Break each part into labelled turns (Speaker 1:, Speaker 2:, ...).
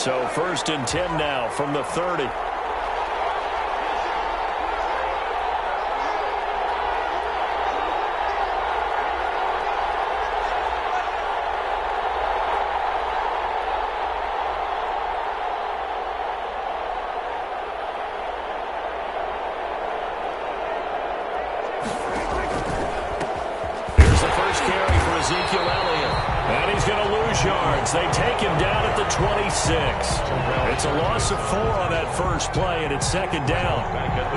Speaker 1: So 1st and 10 now from the 30.
Speaker 2: They take him down at the 26. It's a loss of 4 on that first play, and it's 2nd down.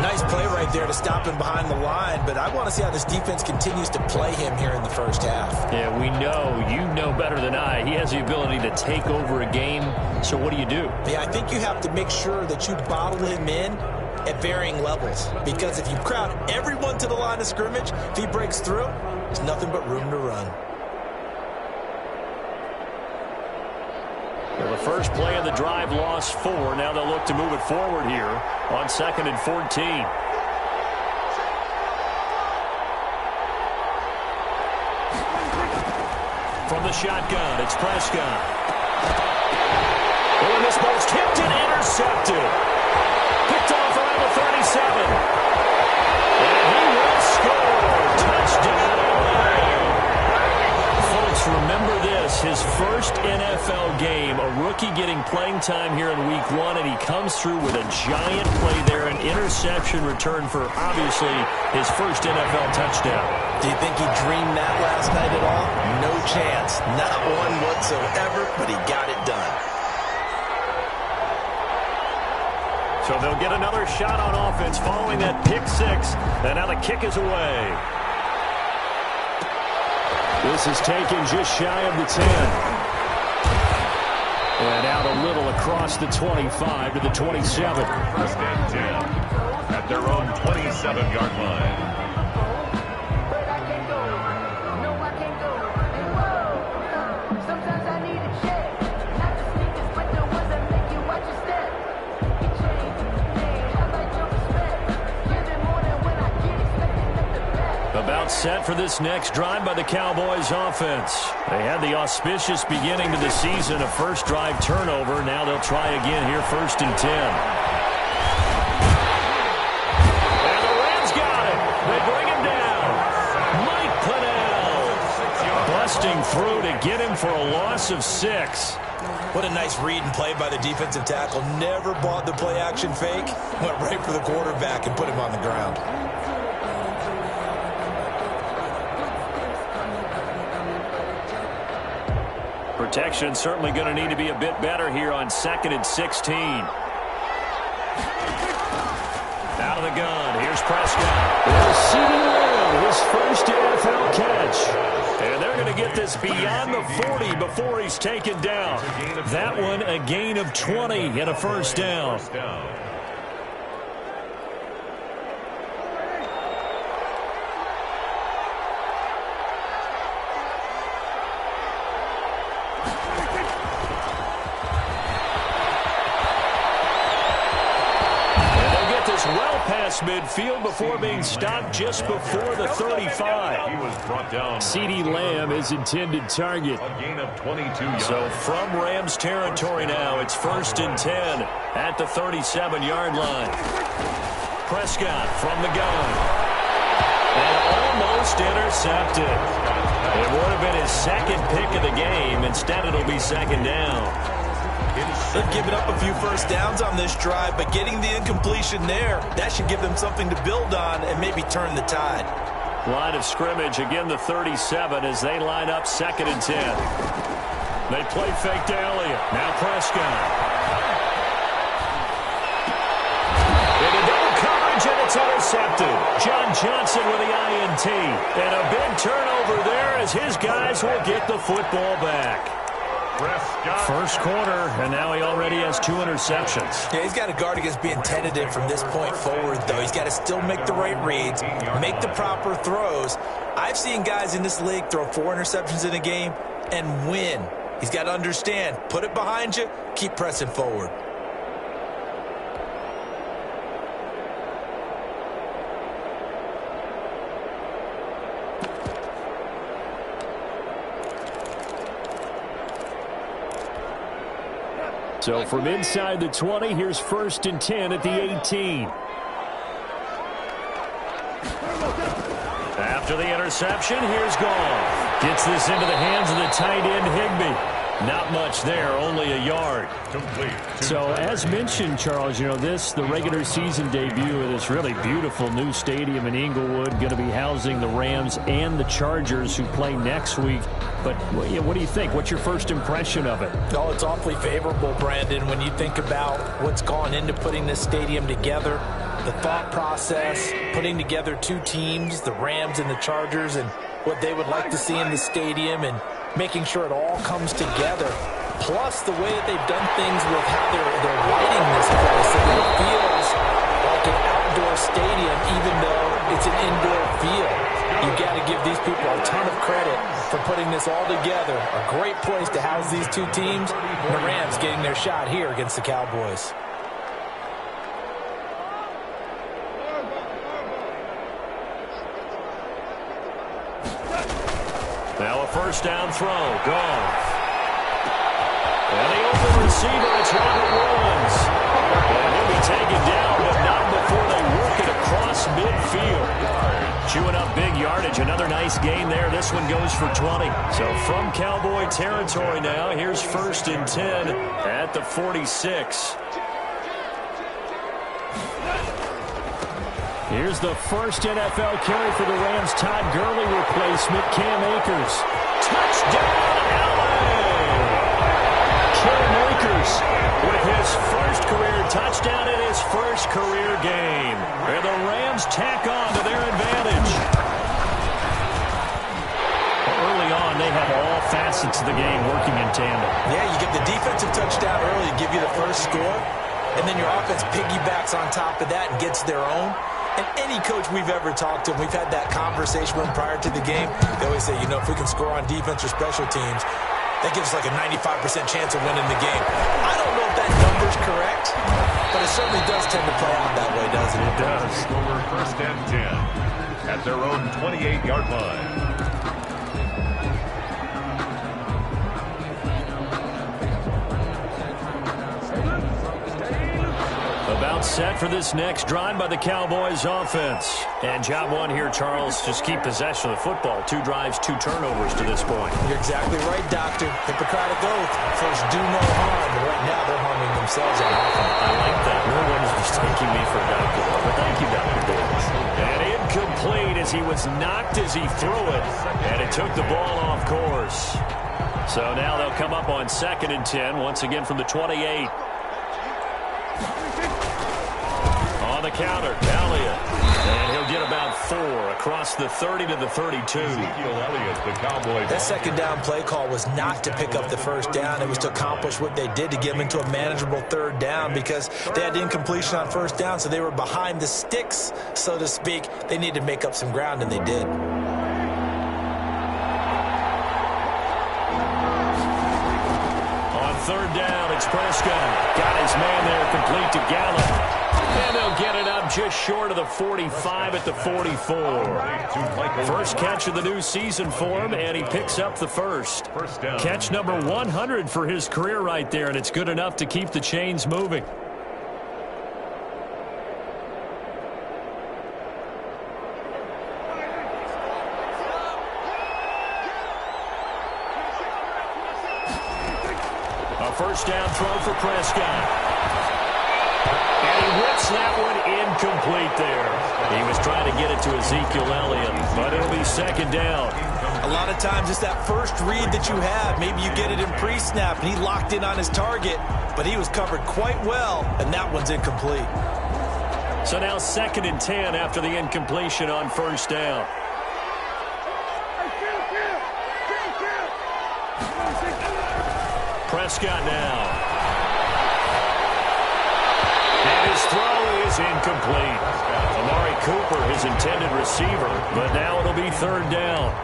Speaker 3: Nice play right there to stop him behind the line, but I want to see how this defense continues to play him here in the first half.
Speaker 1: Yeah, we know. You know better than I. He has the ability to take over a game, so what do you do?
Speaker 3: Yeah, I think you have to make sure that you bottle him in at varying levels, because if you crowd everyone to the line of scrimmage, if he breaks through, there's nothing but room to run.
Speaker 1: Well, the first play of the drive lost 4. Now they'll look to move it forward here on 2nd and 14. From the shotgun, it's Prescott. Oh, and this ball's tipped and intercepted. Picked off around the 37. And he will score. Touchdown. Folks, remember this, his first NFL game, a rookie getting playing time here in week 1, and he comes through with a giant play there, an interception return for, obviously, his first NFL touchdown.
Speaker 3: Do you think he dreamed that last night at all? No chance. Not one whatsoever, but he got it done.
Speaker 1: So they'll get another shot on offense following that pick 6, and now the kick is away. This is taken just shy of the 10. And out a little across the 25 to the 27.
Speaker 4: 1st and 10 at their own 27-yard line.
Speaker 1: About set for this next drive by the Cowboys offense. They had the auspicious beginning to the season, a first drive turnover. Now they'll try again here, 1st and 10. And the Rams got it. They bring him down. Mike Pennell busting through to get him for a loss of 6.
Speaker 3: What a nice read and play by the defensive tackle. Never bought the play action fake. Went right for the quarterback and put him on the ground.
Speaker 1: Protection certainly going to need to be a bit better here on 2nd and 16. Out of the gun. Here's Prescott. There's CeeDee Lamb, his first NFL catch. And they're going to get this beyond the 40 before he's taken down. That one a gain of 20 and a first down. Well past midfield before being stopped just before the 35.
Speaker 4: He was brought down.
Speaker 1: CeeDee Lamb is intended target.
Speaker 4: A gain of 22 yards.
Speaker 1: So from Rams territory now, it's 1st and 10 at the 37-yard line. Prescott from the gun. And almost intercepted. It would have been his 2nd pick of the game. Instead, it'll be 2nd down.
Speaker 3: They've given up a few first downs on this drive, but getting the incompletion there, that should give them something to build on and maybe turn the tide.
Speaker 1: Line of scrimmage, again the 37 as they line up 2nd and 10. They play fake to Elliott. Now Prescott. Into double coverage, and it's intercepted. John Johnson with the INT. And a big turnover there as his guys will get the football back. First quarter, and now he already has 2 interceptions.
Speaker 3: Yeah, he's got to guard against being tentative from this point forward, though. He's got to still make the right reads, make the proper throws. I've seen guys in this league throw 4 interceptions in a game and win. He's got to understand, put it behind you, keep pressing forward.
Speaker 2: So from inside the 20, here's 1st and 10 at the 18. After the interception, here's Goff. Gets this into the hands of the tight end, Higbee. Not much there, only a yard.
Speaker 4: Complete.
Speaker 2: So, as mentioned, Charles, you know, the regular season debut of this really beautiful new stadium in Inglewood, going to be housing the Rams and the Chargers who play next week. But what do you think? What's your first impression of it?
Speaker 3: Oh, it's awfully favorable, Brandon, when you think about what's gone into putting this stadium together, the thought process, putting together two teams, the Rams and the Chargers, and what they would like to see in the stadium, and making sure it all comes together. Plus, the way that they've done things with how they're lighting this place, so that it feels like an outdoor stadium, even though it's an indoor field. You've got to give these people a ton of credit for putting this all together. A great place to house these two teams. And the Rams getting their shot here against the Cowboys.
Speaker 1: Now a first down throw. Goff. And the open receiver, it's Robert Woods. And he'll be taken down, but not before they work it across midfield. Chewing up big yardage. Another nice gain there. This one goes for 20. So from Cowboy territory now, here's 1st and 10 at the 46.
Speaker 2: Here's the first NFL carry for the Rams. Todd Gurley replacement, Cam Akers.
Speaker 1: Touchdown, LA! Cam Akers with his first career touchdown in his first career game. And the Rams tack on to their advantage. Early on, they have all facets of the game working in tandem.
Speaker 3: Yeah, you get the defensive touchdown early to give you the first score, and then your offense piggybacks on top of that and gets their own. And any coach we've ever talked to, we've had that conversation with them prior to the game. They always say, you know, if we can score on defense or special teams, that gives us like a 95% chance of winning the game. I don't know if that number's correct, but it certainly does tend to play out that way, doesn't it?
Speaker 4: It does. Score 1st and 10 at their own 28-yard line.
Speaker 1: About set for this next drive by the Cowboys offense. And job one here, Charles, just keep possession of the football. 2 drives, 2 turnovers to this point.
Speaker 3: You're exactly right, Doctor. Hippocratic oath. First, do no harm. But right now, they're harming themselves on offense.
Speaker 1: I like that. No one is mistaking me for a doctor. But thank you, Dr. Davis. And incomplete as he was knocked as he threw it. And it took the ball off course. So now they'll come up on 2nd and 10, once again from the 28. On the counter, Elliott. And he'll get about 4 across the 30 to the 32.
Speaker 3: That second down play call was not to pick up the first down. It was to accomplish what they did to get them into a manageable 3rd down, because they had incompletion on 1st down, so they were behind the sticks, so to speak. They needed to make up some ground, and they did.
Speaker 1: On 3rd down, it's Prescott. Got his man there, complete to Gallup. And they'll get it up just short of the 45 at the 44. First catch of the new season for him, and he picks up the first. Catch number 100 for his career right there, and it's good enough to keep the chains moving. A first down throw for Prescott. And he whips that one incomplete there. He was trying to get it to Ezekiel Elliott, but it'll be 2nd down.
Speaker 3: A lot of times it's that first read that you have. Maybe you get it in pre-snap, and he locked in on his target, but he was covered quite well, and that one's incomplete.
Speaker 1: So now 2nd and 10 after the incompletion on 1st down. Prescott now. And his throw is incomplete. Amari Cooper, his intended receiver, but now it'll be 3rd down.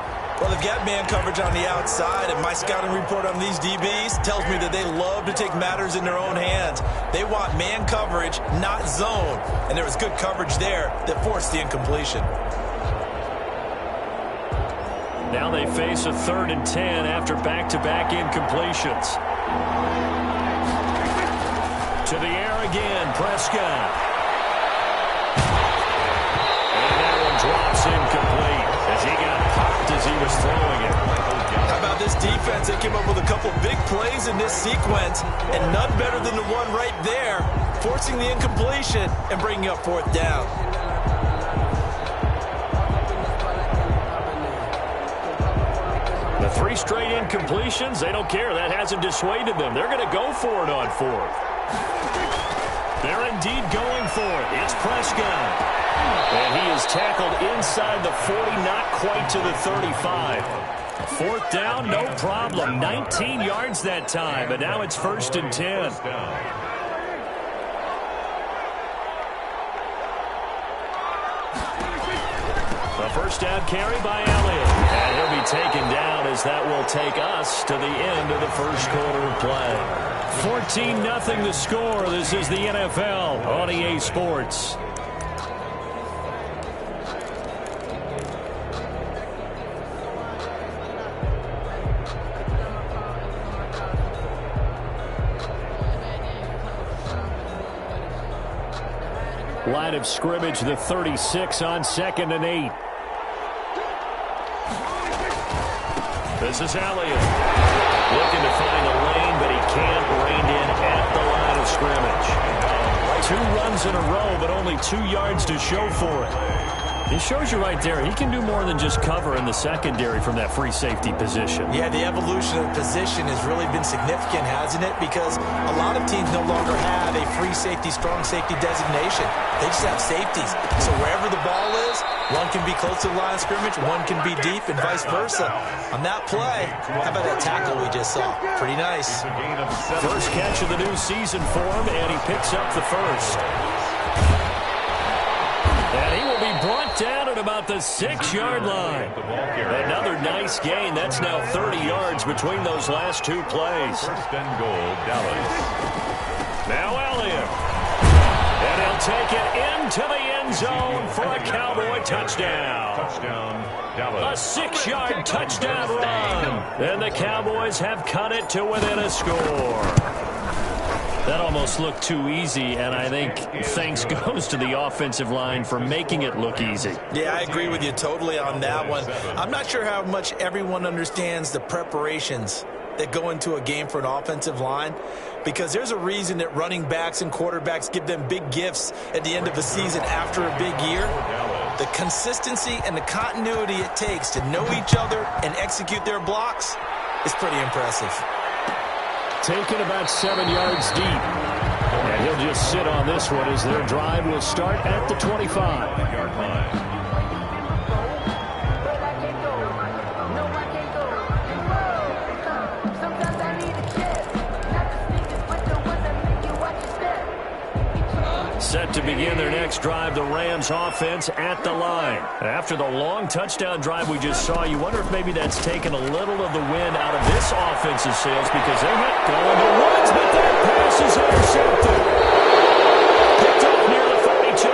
Speaker 3: Well, they've got man coverage on the outside, and my scouting report on these DBs tells me that they love to take matters in their own hands. They want man coverage, not zone, and there was good coverage there that forced the incompletion.
Speaker 1: Now they face a 3rd and 10 after back-to-back incompletions. To the air again, Prescott. And that one drops incomplete as he got popped as he was throwing it.
Speaker 3: How about this defense? They came up with a couple big plays in this sequence, and none better than the one right there, forcing the incompletion and bringing up fourth down.
Speaker 1: The 3 straight incompletions, they don't care. That hasn't dissuaded them. They're going to go for it on fourth. They're indeed going for it. It's Prescott. And he is tackled inside the 40, not quite to the 35. Fourth down, no problem. 19 yards that time, but now it's 1st and 10. A first down carry by Elliott. And he'll be taken down as that will take us to the end of the first quarter of play. 14-0 the score. This is the NFL on EA Sports. Line of scrimmage, the 36 on 2nd and 8. This is Elliott. Looking to find a lane, but he can't rein in at the line of scrimmage. 2 runs in a row, but only 2 yards to show for it. It shows you right there, he can do more than just cover in the secondary from that free safety position.
Speaker 3: Yeah, the evolution of the position has really been significant, hasn't it? Because a lot of teams no longer have a free safety, strong safety designation. They just have safeties. So wherever the ball is, one can be close to the line of scrimmage, one can be deep, and vice versa. On that play, how about that tackle we just saw? Pretty nice.
Speaker 1: First catch of the new season for him, and he picks up the first. And he will be brought down at about the 6-yard line. Another nice gain. That's now 30 yards between those last 2 plays.
Speaker 4: First and goal, Dallas.
Speaker 1: Now Elliott. And he'll take it into the end zone for a Cowboy touchdown.
Speaker 4: Touchdown, Dallas.
Speaker 1: A 6-yard touchdown run. And the Cowboys have cut it to within a score. That almost looked too easy, and I think thanks goes to the offensive line for making it look easy.
Speaker 3: Yeah, I agree with you totally on that one. I'm not sure how much everyone understands the preparations that go into a game for an offensive line, because there's a reason that running backs and quarterbacks give them big gifts at the end of the season after a big year. The consistency and the continuity it takes to know each other and execute their blocks is pretty impressive.
Speaker 2: Taken about 7 yards deep. And he'll just sit on this one as their drive will start at the 25-yard line. Set to begin their next drive, the Rams offense at the line. After the long touchdown drive we just saw, you wonder if maybe that's taken a little of the wind out of this offense's sails, because they're not going to woods, but that pass is intercepted. Picked up near the 32,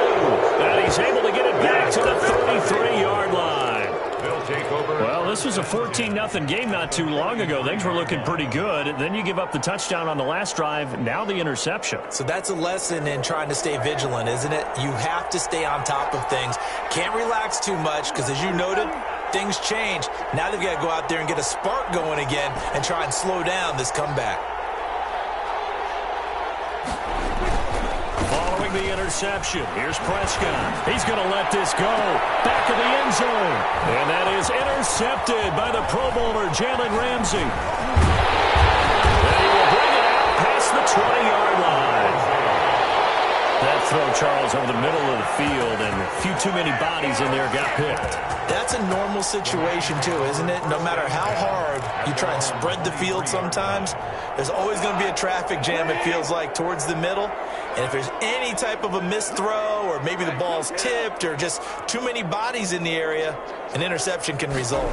Speaker 2: and he's able to get it back to the 33-yard line.
Speaker 4: They'll take over.
Speaker 2: Well, this was a 14-0 game not too long ago. Things were looking pretty good. Then you give up the touchdown on the last drive, now the interception.
Speaker 3: So that's a lesson in trying to stay vigilant, isn't it? You have to stay on top of things. Can't relax too much, because as you noted, things change. Now they've got to go out there and get a spark going again and try and slow down this comeback.
Speaker 1: Following the interception, here's Prescott. He's going to let this go. Back of the end zone. And that is intercepted by the Pro Bowler, Jalen Ramsey. And he will bring it out past the 20-yard line. That throw, Charles, over the middle of the field, and a few too many bodies in there got picked.
Speaker 3: That's a normal situation, too, isn't it? No matter how hard you try and spread the field sometimes, there's always going to be a traffic jam, it feels like, towards the middle. And if there's any type of a missed throw, or maybe the ball's tipped, or just too many bodies in the area, an interception can result.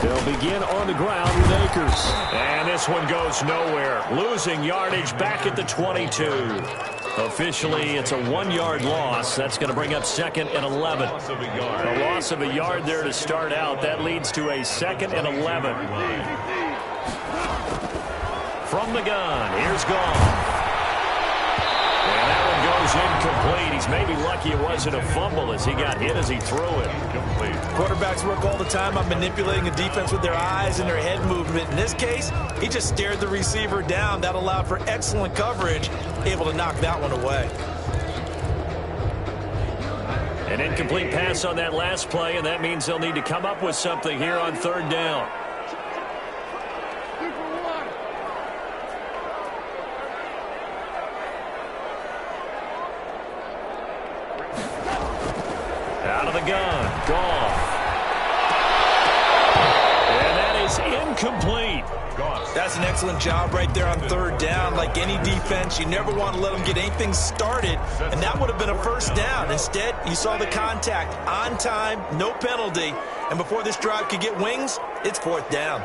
Speaker 2: They'll begin on the ground with Akers.
Speaker 1: And this one goes nowhere. Losing yardage back at the 22. Officially, it's a 1-yard loss. That's going to bring up 2nd and 11. A loss of a yard there to start out. That leads to a 2nd and 11. From the gun, here's Goff. is incomplete. He's maybe lucky it wasn't a fumble as he got hit as he threw it.
Speaker 4: Complete.
Speaker 3: Quarterbacks work all the time on manipulating a defense with their eyes and their head movement. In this case, he just stared the receiver down. That allowed for excellent coverage, able to knock that one away.
Speaker 1: An incomplete pass on that last play, and that means they'll need to come up with something here on third down. Out of the gun, Goff. And that is incomplete.
Speaker 3: That's an excellent job right there on third down. Like any defense, you never want to let them get anything started, and that would have been a first down. Instead, you saw the contact on time, no penalty, and before this drive could get wings, it's fourth down.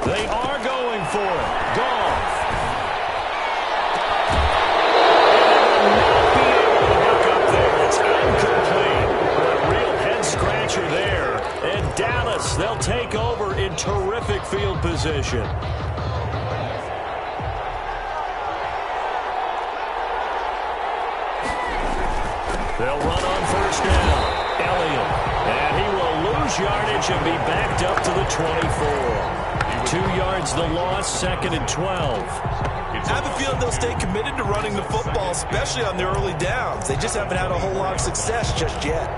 Speaker 1: They are going for it. Goff. And Dallas, they'll take over in terrific field position. They'll run on first down. Elliott. And he will lose yardage and be backed up to the 24. 2 yards the loss, second and 12.
Speaker 3: I have a feeling they'll stay committed to running the football, especially on the early downs. They just haven't had a whole lot of success just yet.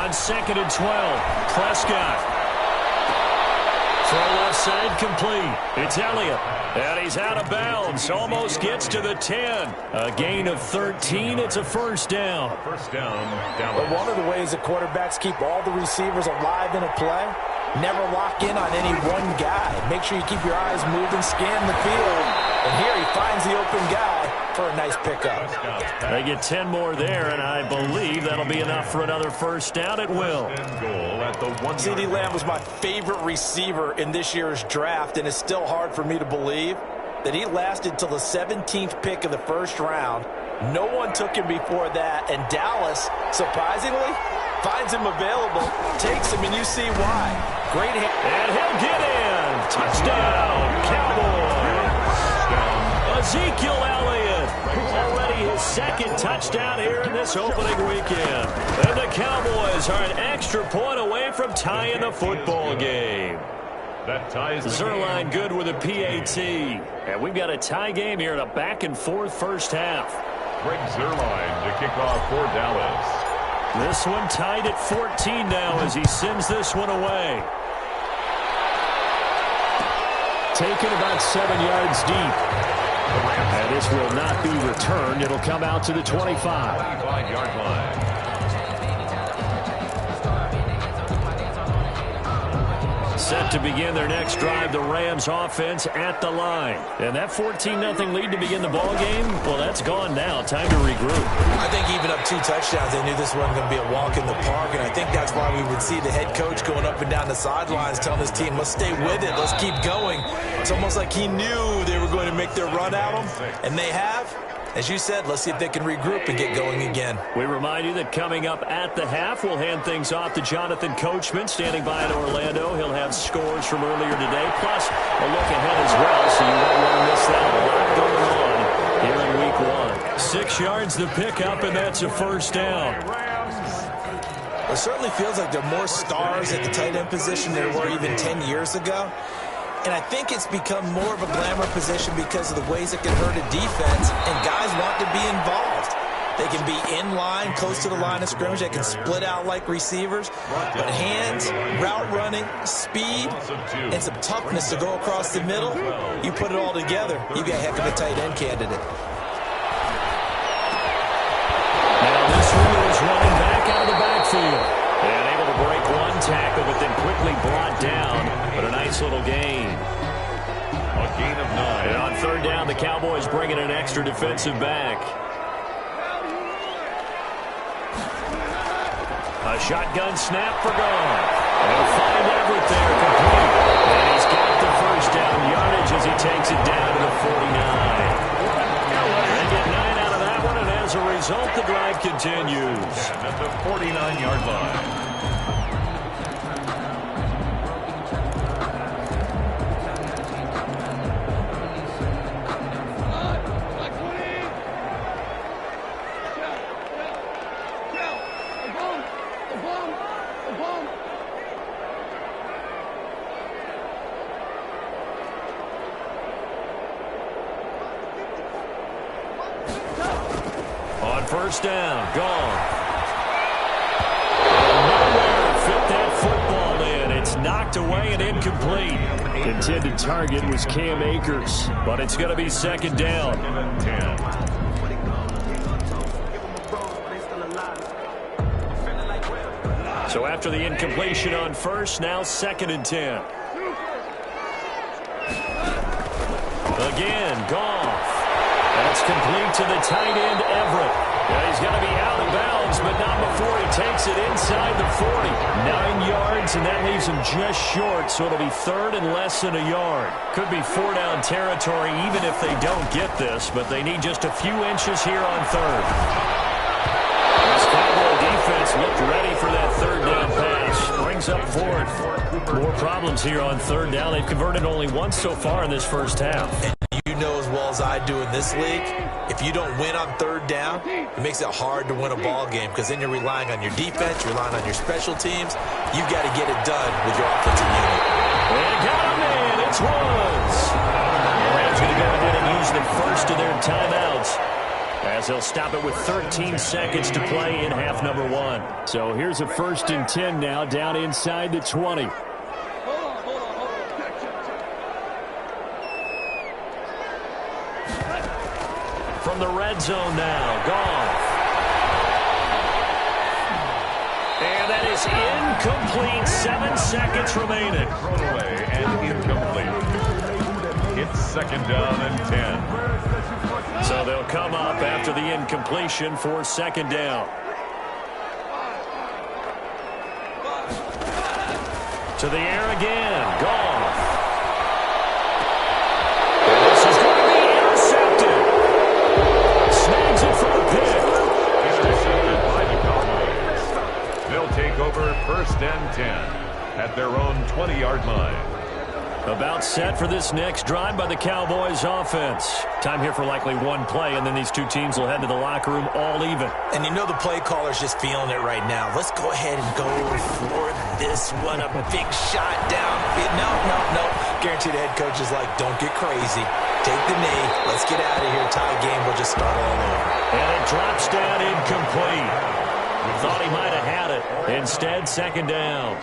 Speaker 1: On second and 12, Prescott. Throw left side complete. It's Elliott. And he's out of bounds. Almost gets to the 10. A gain of 13. It's a first down.
Speaker 4: First down,
Speaker 3: But
Speaker 4: Dallas.
Speaker 3: one of the ways that quarterbacks keep all the receivers alive in a play, never lock in on any one guy. Make sure you keep your eyes moving, scan the field. And here he finds the open guy for a nice pickup.
Speaker 1: They get 10 more there, and I believe that'll be enough for another first down. It will.
Speaker 4: And goal at the 1
Speaker 3: CeeDee Lamb was my favorite receiver in this year's draft, and it's still hard for me to believe that he lasted till the 17th pick of the first round. No one took him before that, and Dallas, surprisingly, finds him available, takes him, and you see why. Great hit.
Speaker 1: And he'll get in. Touchdown, Cowboys. Ezekiel Elliott, already his second touchdown here in this opening weekend. And the Cowboys are an extra point away from tying the football game.
Speaker 4: That ties the
Speaker 1: Zerline
Speaker 4: game.
Speaker 1: good with a PAT. And we've got a tie game here in a back-and-forth first half.
Speaker 4: Greg Zerline to kick off for Dallas.
Speaker 1: This one tied at 14 now as he sends this one away. Taken about 7 yards deep. And this will not be returned. It'll come out to the 25.
Speaker 4: 25-yard line.
Speaker 1: Set to begin their next drive, the Rams offense at the line. And that 14-0 lead to begin the ball game, well, that's gone now. Time to regroup.
Speaker 3: I think even up 2 touchdowns, they knew this wasn't going to be a walk in the park, and I think that's why we would see the head coach going up and down the sidelines telling his team, let's stay with it, let's keep going. It's almost like he knew they were going to make their run at him, and they have. As you said, let's see if they can regroup and get going again.
Speaker 1: We remind you that coming up at the half, we'll hand things off to Jonathan Coachman, standing by in Orlando. He'll have scores from earlier today, plus a look ahead as well, so you won't want to miss that. A lot going on here in week 1. 6 yards the pickup, and that's a first down.
Speaker 3: It certainly feels like there are more stars at the tight end position than there were even 10 years ago. And I think it's become more of a glamour position because of the ways it can hurt a defense, and guys want to be involved. They can be in line, close to the line of scrimmage. They can split out like receivers. But hands, route running, speed, and some toughness to go across the middle, you put it all together, you got a heck of a tight end candidate.
Speaker 1: Now this one is running back out of the backfield. And able to break one tackle, but then quickly brought down. But a nice little gain.
Speaker 4: A gain of 9.
Speaker 1: And on third down, the Cowboys bring in an extra defensive back. A shotgun snap for Gone. He'll find Everett there complete. And he's got the first down yardage as he takes it down to the 49. They get 9 out of that one, and as a result, the drive continues.
Speaker 4: At the 49-yard line.
Speaker 1: First down, Gone. Nowhere to fit that football in. It's knocked away and incomplete.
Speaker 2: Intended target was Cam Akers,
Speaker 1: but it's going to be second down.
Speaker 4: 10.
Speaker 1: So after the incompletion on first, now second and 10. Again, Goff. That's complete to the tight end, Everett. Yeah, he's going to be out of bounds, but not before he takes it inside the 40. 9 yards, and that leaves him just short, so it'll be third and less than a yard. Could be 4-down territory even if they don't get this, but they need just a few inches here on third. This Cowboy defense looked ready for that third down pass. Brings up fourth. More problems here on third down. They've converted only once so far in this first half.
Speaker 3: You know as well as I do in this league, if you don't win on third down, it makes it hard to win a ball game because then you're relying on your defense, you're relying on your special teams. You've got to get it done with your offensive unit.
Speaker 1: And got him in. It's Woods. The Rams going to go ahead and use the first of their timeouts as they'll stop it with 13 seconds to play in half number 1.
Speaker 2: So here's a first and 10 now down inside the 20.
Speaker 1: From the red zone now, Goff. And that is incomplete. 7 seconds remaining.
Speaker 4: Thrown away and incomplete. It's second down and 10.
Speaker 1: So they'll come up after the incompletion for second down. To the air again, Goff. This is going to be intercepted. Snags it for a pick.
Speaker 4: Intercepted by the Cowboys. They'll take over first and 10 at their own 20-yard line.
Speaker 1: About set for this next drive by the Cowboys offense. Time here for likely one play, and then these two teams will head to the locker room all even.
Speaker 3: And you know the play caller's just feeling it right now. Let's go ahead and go for this one. A big shot down. No. Guarantee the head coach is like, don't get crazy. Take the knee. Let's get out of here. Tie game. We'll just start all over.
Speaker 1: And it drops down incomplete. Thought he might have had it. Instead, second down.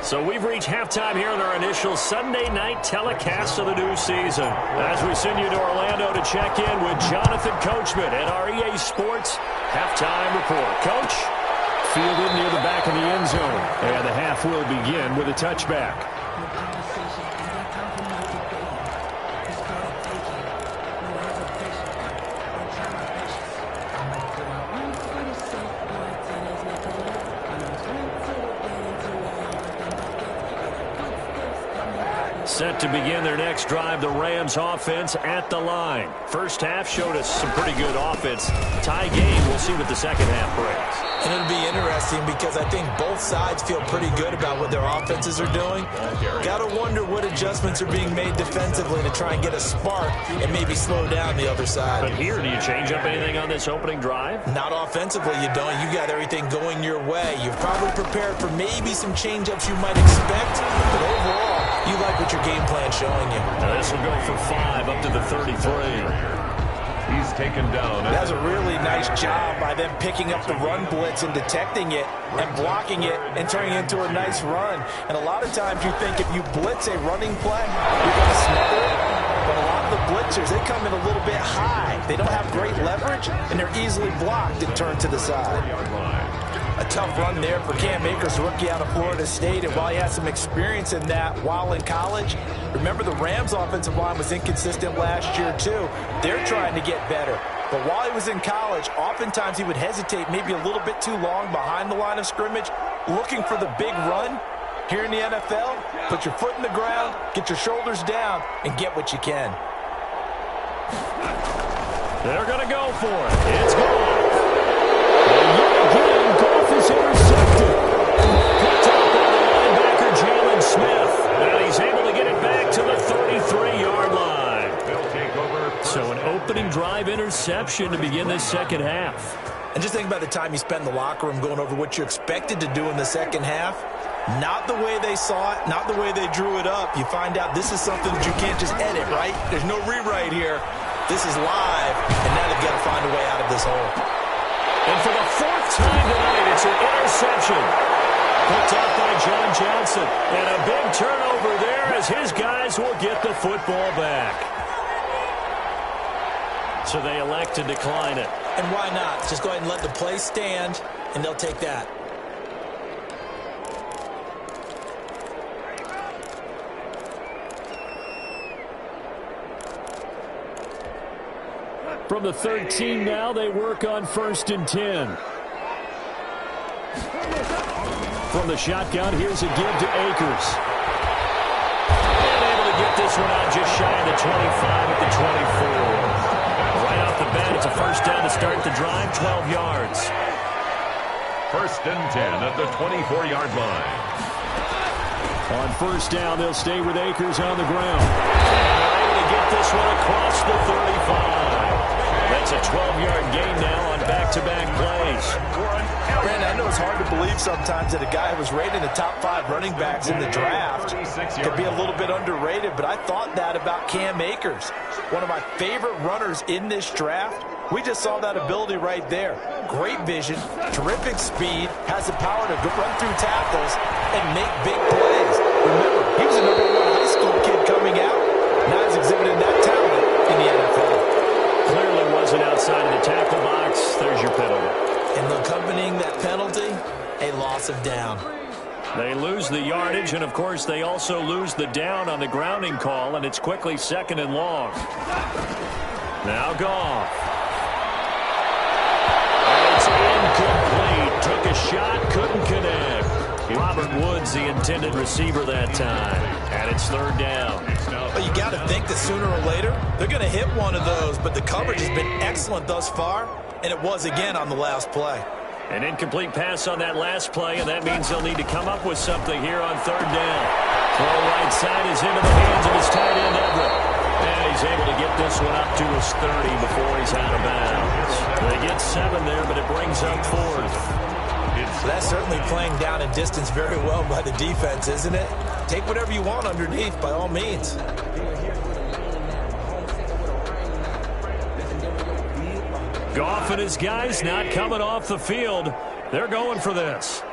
Speaker 1: So we've reached halftime here in our initial Sunday night telecast of the new season. As we send you to Orlando to check in with Jonathan Coachman at our EA Sports Halftime Report. Coach?
Speaker 2: Fielded near the back of the end zone. And the half will begin with a touchback.
Speaker 1: Set to begin their next drive, the Rams offense at the line. First half showed us some pretty good offense. Tie game, we'll see what the second half brings.
Speaker 3: And it'll be interesting because I think both sides feel pretty good about what their offenses are doing. Got to wonder what adjustments are being made defensively to try and get a spark and maybe slow down the other side.
Speaker 1: But here, do you change up anything on this opening drive?
Speaker 3: Not offensively, you don't. You got everything going your way. You've probably prepared for maybe some change-ups you might expect, but overall, you like what your game plan's showing you.
Speaker 1: Now this will go for 5 up to the 33.
Speaker 4: He's taken down.
Speaker 3: That's a really nice job by them picking up the run blitz and detecting it and blocking it and turning it into a nice run. And a lot of times you think if you blitz a running play, you're going to smother it. But a lot of the blitzers, they come in a little bit high. They don't have great leverage, and they're easily blocked and turned to the side. A tough run there for Cam Akers, rookie out of Florida State. And while he had some experience in that while in college, remember the Rams' offensive line was inconsistent last year, too. They're trying to get better. But while he was in college, oftentimes he would hesitate maybe a little bit too long behind the line of scrimmage, looking for the big run. Here in the NFL, put your foot in the ground, get your shoulders down, and get what you can.
Speaker 2: They're going to go for it. It's gone. And yet again, Goff is intercepted. Picked up by the linebacker, Jalen Smith. And he's able to get it back to the 33-yard line. So an opening drive interception to begin this second half.
Speaker 3: And just think about the time you spend in the locker room going over what you expected to do in the second half. Not the way they saw it, not the way they drew it up. You find out this is something that you can't just edit, right? There's no rewrite here. This is live, and now they've got to find a way out of this hole.
Speaker 2: And for the fourth time tonight, it's an interception. Picked up by John Johnson. And a big turnover there as his guys will get the football back. So they elect to decline it.
Speaker 3: And why not? Just go ahead and let the play stand, and they'll take that.
Speaker 2: From the 13 now, they work on 1st and 10. From the shotgun, here's a give to Akers. And able to get this one out just shy of the 25 at the 24. Right off the bat, it's a first down to start the drive, 12 yards.
Speaker 4: 1st and 10 at the 24-yard line.
Speaker 2: On 1st down, they'll stay with Akers on the ground. And they're able to get this one across the 35. That's a 12-yard gain now on back-to-back plays.
Speaker 3: Brandon, I know it's hard to believe sometimes that a guy who was rated in the top 5 running backs in the draft could be a little bit underrated, but I thought that about Cam Akers, one of my favorite runners in this draft. We just saw that ability right there. Great vision, terrific speed, has the power to run through tackles and make big plays. Remember, he was a #1 high school kid coming out. Now he's exhibiting that talent in the NFL.
Speaker 2: Clearly wasn't outside of the tackle box. There's your penalty.
Speaker 3: And accompanying that penalty, a loss of down.
Speaker 2: They lose the yardage, and, of course, they also lose the down on the grounding call, and it's quickly 2nd and long. Now Goff. It's incomplete. Took a shot, couldn't connect. Robert Woods, the intended receiver that time. And it's 3rd down.
Speaker 3: But you got to think that sooner or later, they're going to hit one of those. But the coverage has been excellent thus far, and it was again on the last play.
Speaker 2: An incomplete pass on that last play, and that means they'll need to come up with something here on 3rd down. Throw right side is into the hands of his tight end, Everett. And he's able to get this one up to his 30 before he's out of bounds. They get 7 there, but it brings up 4th.
Speaker 3: That's certainly playing down and distance very well by the defense, isn't it? Take whatever you want underneath, by all means.
Speaker 2: Goff and his guys not coming off the field. They're going for this.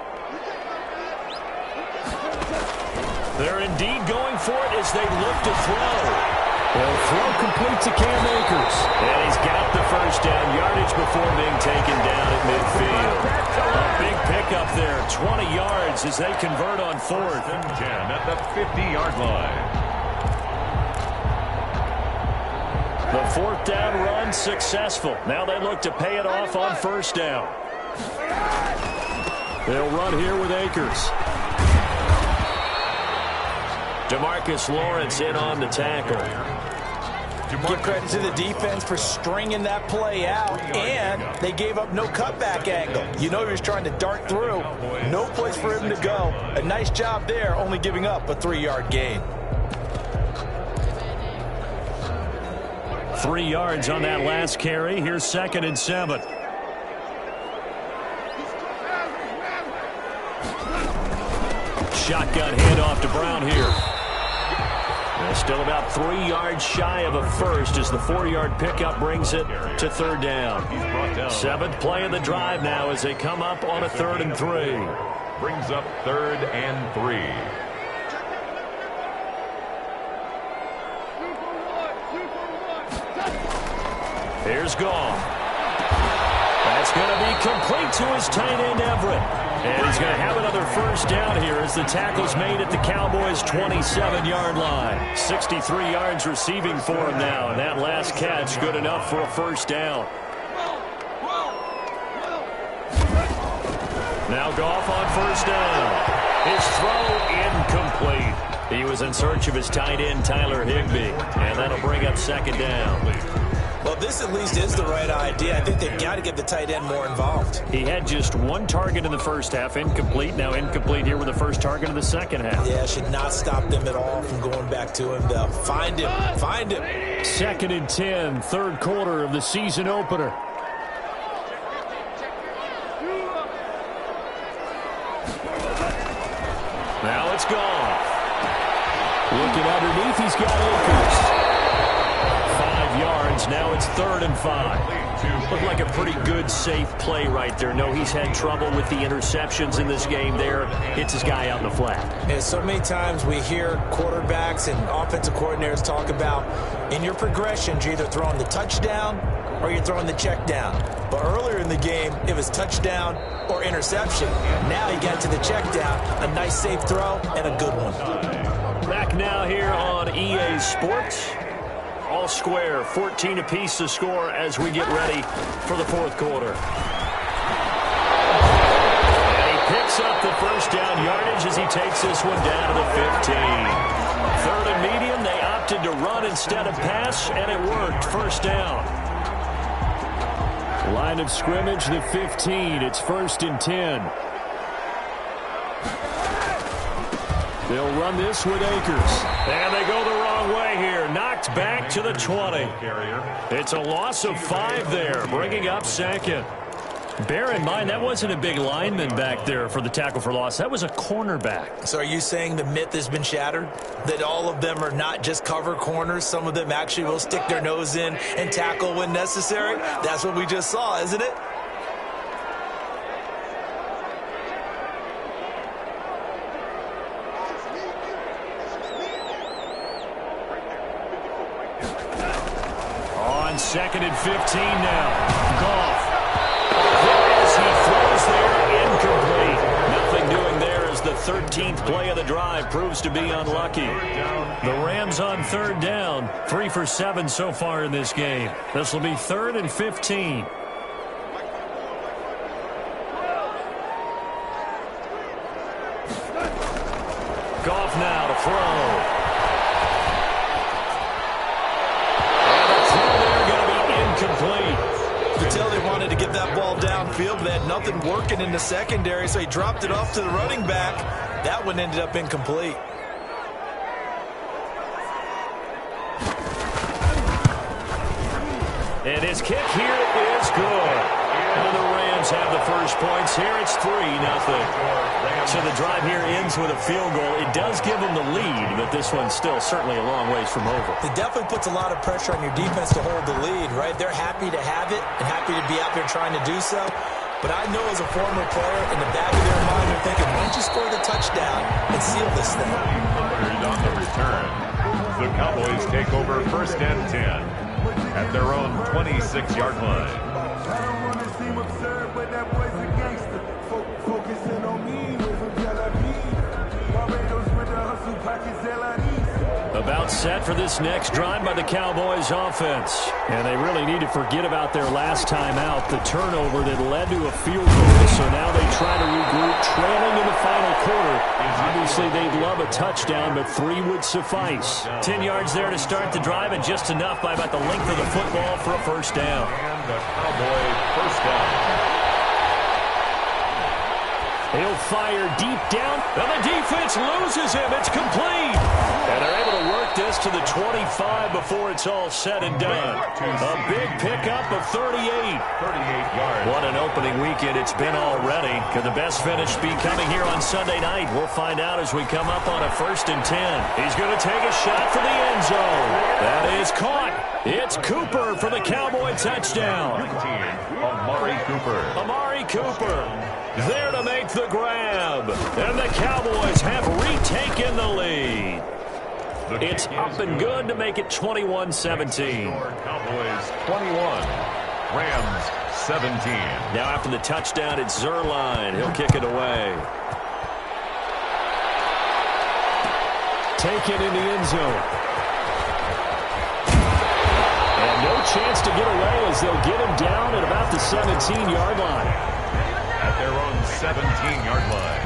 Speaker 2: They're indeed going for it as they look to throw. Well, throw complete to Cam Akers. And he's got the first down yardage before being taken down at midfield. A big pickup there, 20 yards as they convert on 4th
Speaker 4: and 10 at the 50-yard line.
Speaker 2: The 4th down run successful. Now they look to pay it off on 1st down. They'll run here with Akers. DeMarcus Lawrence in on the tackle.
Speaker 3: Give credit to the defense for stringing that play out, and they gave up no cutback angle. You know he was trying to dart through. No place for him to go. A nice job there, only giving up a 3-yard gain.
Speaker 2: 3 yards on that last carry. Here's 2nd and 7. Shotgun handoff to Brown here. They're still about 3 yards shy of a first as the 4-yard pickup brings it to 3rd down. 7th play of the drive now as they come up on a 3rd and 3.
Speaker 4: Brings up 3rd and 3.
Speaker 2: Here's Goff. That's going to be complete to his tight end, Everett. And he's going to have another first down here as the tackle's made at the Cowboys' 27-yard line. 63 yards receiving for him now, and that last catch good enough for a first down.
Speaker 1: Now Goff on first down. His throw incomplete. He was in search of his tight end, Tyler Higbee, and that'll bring up second down.
Speaker 3: Well, this at least is the right idea. I think they've got to get the tight end more involved.
Speaker 2: He had just one target in the first half, incomplete. Now incomplete here with the first target of the second half.
Speaker 3: Yeah, should not stop them at all from going back to him. They'll find him. Find him.
Speaker 2: 2nd and 10, third quarter of the season opener.
Speaker 1: Now it's Goff.
Speaker 2: Looking underneath, he's got Akers.
Speaker 1: 5 yards. Now it's 3rd and 5. Looked like a pretty good, safe play right there. No, he's had trouble with the interceptions in this game there. Hits his guy out in the flat.
Speaker 3: And so many times we hear quarterbacks and offensive coordinators talk about in your progressions, you're either throwing the touchdown or you're throwing the check down. But earlier in the game, it was touchdown or interception. Now he got to the check down, a nice safe throw, and a good one.
Speaker 1: Back now here on EA Sports. All square, 14 apiece to score as we get ready for the fourth quarter. And he picks up the first down yardage as he takes this one down to the 15. 3rd and medium, they opted to run instead of pass, and it worked. First down.
Speaker 2: Line of scrimmage, the 15. It's 1st and 10. They'll run this with Akers.
Speaker 1: And they go the wrong way here. Knocked back to the 20. It's a loss of 5 there, bringing up 2nd.
Speaker 2: Bear in mind, that wasn't a big lineman back there for the tackle for loss. That was a cornerback.
Speaker 3: So are you saying the myth has been shattered? That all of them are not just cover corners? Some of them actually will stick their nose in and tackle when necessary? That's what we just saw, isn't it?
Speaker 1: On 2nd and 15 now. Goff. As he throws there, incomplete. Nothing doing there as the 13th play of the drive proves to be unlucky. The Rams on 3rd down. 3 for 7 so far in this game. This will be 3rd and 15. Goff now to throw. Complete.
Speaker 3: You could tell they wanted to get that ball downfield, but they had nothing working in the secondary, so he dropped it off to the running back. That one ended up incomplete.
Speaker 1: And his kick here is good. And the Rams have the first points here. It's 3-0. So the drive here ends with a field goal. It does give them the lead, but this one's still certainly a long ways from over.
Speaker 3: It definitely puts a lot of pressure on your defense to hold the lead, right? They're happy to have it and happy to be out there trying to do so. But I know as a former player, in the back of their mind, they're thinking, why don't you score the touchdown and seal this thing?
Speaker 4: On the return, the Cowboys take over 1st and 10 at their own 26-yard line.
Speaker 1: About set for this next drive by the Cowboys offense.
Speaker 2: And they really need to forget about their last time out, the turnover that led to a field goal. So now they try to regroup, trailing in the final quarter. Obviously, they'd love a touchdown, but 3 would suffice.
Speaker 1: 10 yards there to start the drive, and just enough by about the length of the football for a first down.
Speaker 4: And the Cowboy first down.
Speaker 1: He'll fire deep down, and the defense loses him. It's complete. And they're able to work this to the 25 before it's all said and done. A big pickup of 38.
Speaker 4: 38 yards.
Speaker 1: What an opening weekend it's been already. Could the best finish be coming here on Sunday night? We'll find out as we come up on a 1st and 10. He's going to take a shot for the end zone. That is caught. It's Cooper for the Cowboy touchdown.
Speaker 4: Amari Cooper.
Speaker 1: Amari Cooper there to make the grab. And the Cowboys have retaken the lead. It's up and good to make it 21-17.
Speaker 4: Cowboys 21. Rams 17.
Speaker 1: Now after the touchdown, it's Zerline. He'll kick it away.
Speaker 2: Taken in the end zone. And no chance to get away as they'll get him down at about the 17-yard line.
Speaker 4: at their own 17-yard line.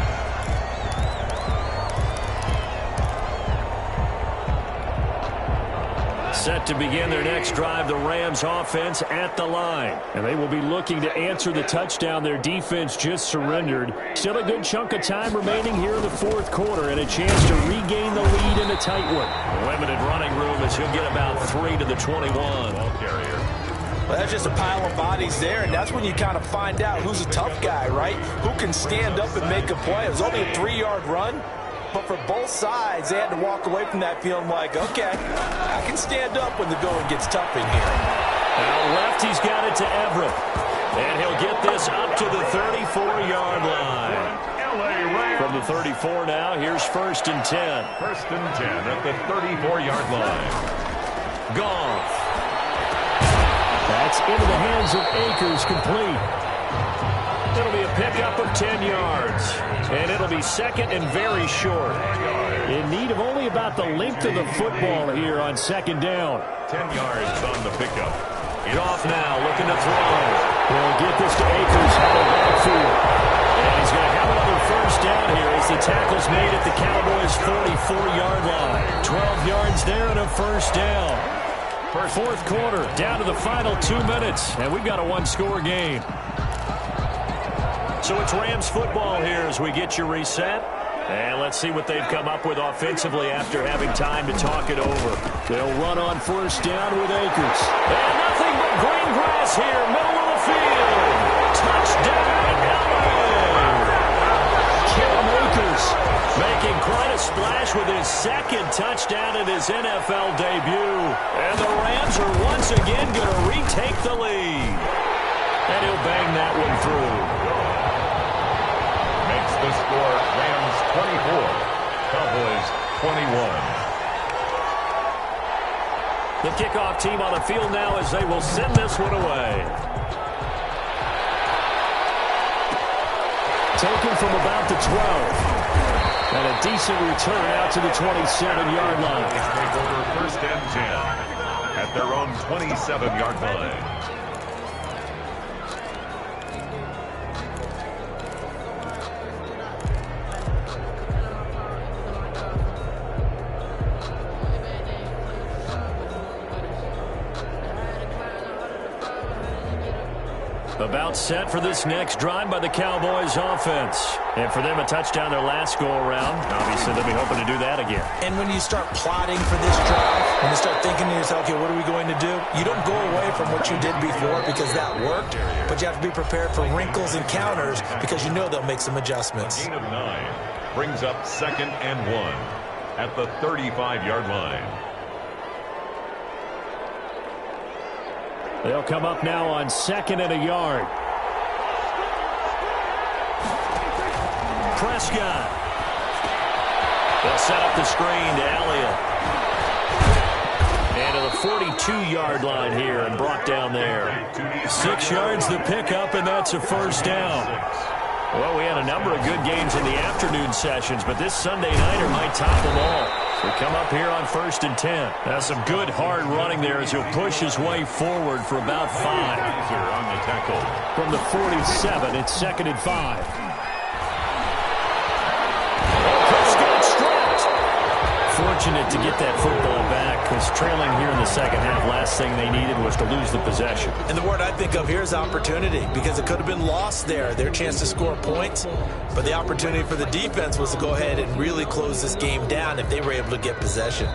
Speaker 1: Set to begin their next drive, the Rams offense at the line.
Speaker 2: And they will be looking to answer the touchdown their defense just surrendered. Still a good chunk of time remaining here in the fourth quarter and a chance to regain the lead in a tight one.
Speaker 1: Limited running room as he'll get about 3 to the 21.
Speaker 4: Ball carrier.
Speaker 3: Well, that's just a pile of bodies there, and that's when you kind of find out who's a tough guy, right? Who can stand up and make a play. It was only a 3-yard run. But for both sides, they had to walk away from that feeling like, okay, I can stand up when the going gets tough in here.
Speaker 1: Out left, he's got it to Everett. And he'll get this up to the 34-yard line. From the 34 now, here's 1st and 10.
Speaker 4: 1st and 10 at the 34-yard line.
Speaker 1: Goff.
Speaker 2: That's into the hands of Akers, complete.
Speaker 1: It'll be a pickup of 10 yards. And it'll be 2nd and very short.
Speaker 2: In need of only about the length of the football here on 2nd down.
Speaker 4: 10 yards on the pickup.
Speaker 1: Get off now, looking to throw.
Speaker 2: They'll get this to Akers out of backfield.
Speaker 1: And he's going to have another 1st down here as the tackle's made at the Cowboys' 44-yard line. 12 yards there and a 1st down. Fourth quarter, down to the final 2 minutes. And we've got a 1-score game. So it's Rams football here as we get you reset. And let's see what they've come up with offensively after having time to talk it over.
Speaker 2: They'll run on 1st down with Akers.
Speaker 1: And nothing but green grass here, middle of the field. Touchdown, LA!
Speaker 2: Cam Akers
Speaker 1: Making quite a splash with his 2nd touchdown in his NFL debut. And the Rams are once again going to retake the lead. And he'll bang that one through.
Speaker 4: The score, Rams 24, Cowboys 21.
Speaker 1: The kickoff team on the field now as they will send this one away.
Speaker 2: Taken from about the 12. And a decent return out to the 27-yard line.
Speaker 4: Take over 1st and 10 at their own 27-yard line.
Speaker 1: About set for this next drive by the Cowboys offense. And for them, a touchdown their last go-around. Obviously, they'll be hoping to do that again.
Speaker 3: And when you start plotting for this drive, when you start thinking to yourself, okay, what are we going to do? You don't go away from what you did before because that worked, but you have to be prepared for wrinkles and counters because you know they'll make some adjustments.
Speaker 4: Gain of 9 brings up 2nd and 1 at the 35-yard line.
Speaker 2: They'll come up now on 2nd and a yard.
Speaker 1: Prescott. They'll set up the screen to Elliott. And to the 42-yard line here and brought down there. 6 yards the pickup, and that's a 1st down. Well, we had a number of good games in the afternoon sessions, but this Sunday nighter might top them all. We come up here on 1st and 10. That's some good hard running there as he'll push his way forward for about 5.
Speaker 4: On the tackle.
Speaker 2: From the 47, it's 2nd and 5.
Speaker 1: Prescott strapped.
Speaker 2: Fortunate to get that football back because trailing here in the 2nd half, last thing they needed was to lose the possession.
Speaker 3: And the word I think of here is opportunity because it could have been lost there, their chance to score points. But the opportunity for the defense was to go ahead and really close this game down if they were able to get possession.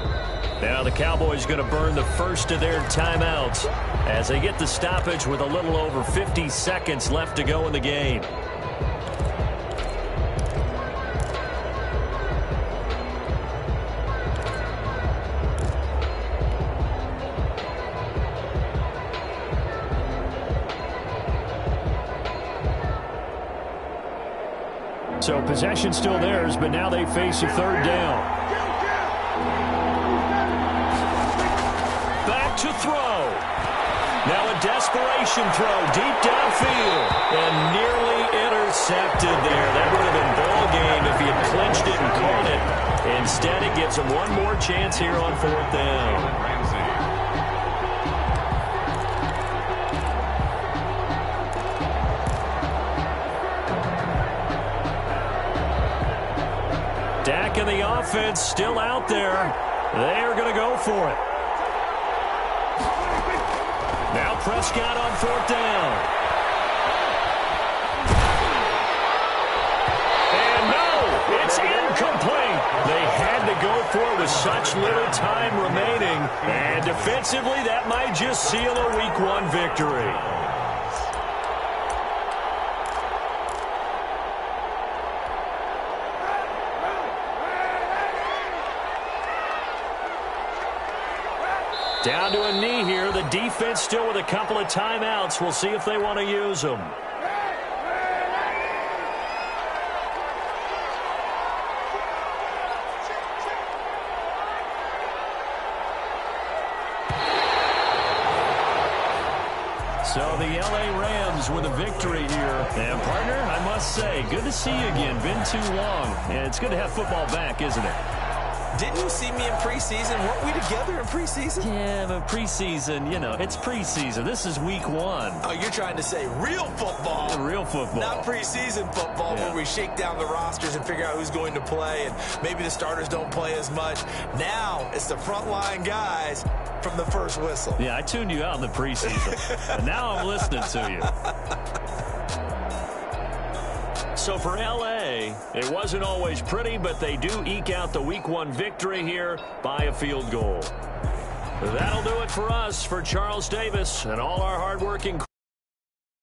Speaker 1: Now the Cowboys going to burn the first of their timeouts as they get the stoppage with a little over 50 seconds left to go in the game.
Speaker 2: So possession still theirs, but now they face a 3rd down.
Speaker 1: Back to throw. Now a desperation throw deep downfield and nearly intercepted there. That would have been ball game if he had clinched it and caught it. Instead, it gives him one more chance here on 4th down. the offense still out there. They're going to go for it. Now Prescott on 4th down. And no, it's incomplete. They had to go for it with such little time remaining. And defensively, that might just seal a Week 1 victory. Down to a knee here. The defense still with a couple of timeouts. We'll see if they want to use them. So the L.A. Rams with a victory here. And, partner, I must say, good to see you again. Been too long. And it's good to have football back, isn't it?
Speaker 3: Didn't you see me in preseason? Weren't we together in preseason?
Speaker 1: Yeah, but preseason, you know, it's preseason. This is Week 1.
Speaker 3: Oh, you're trying to say real football.
Speaker 1: Real football.
Speaker 3: Not preseason football where we shake down the rosters and figure out who's going to play, and maybe the starters don't play as much. Now it's the frontline guys from the first whistle.
Speaker 1: Yeah, I tuned you out in the preseason. And now I'm listening to you. So for L.A., it wasn't always pretty, but they do eke out the Week 1 victory here by a field goal. That'll do it for us. For Charles Davis and all our hardworking crew.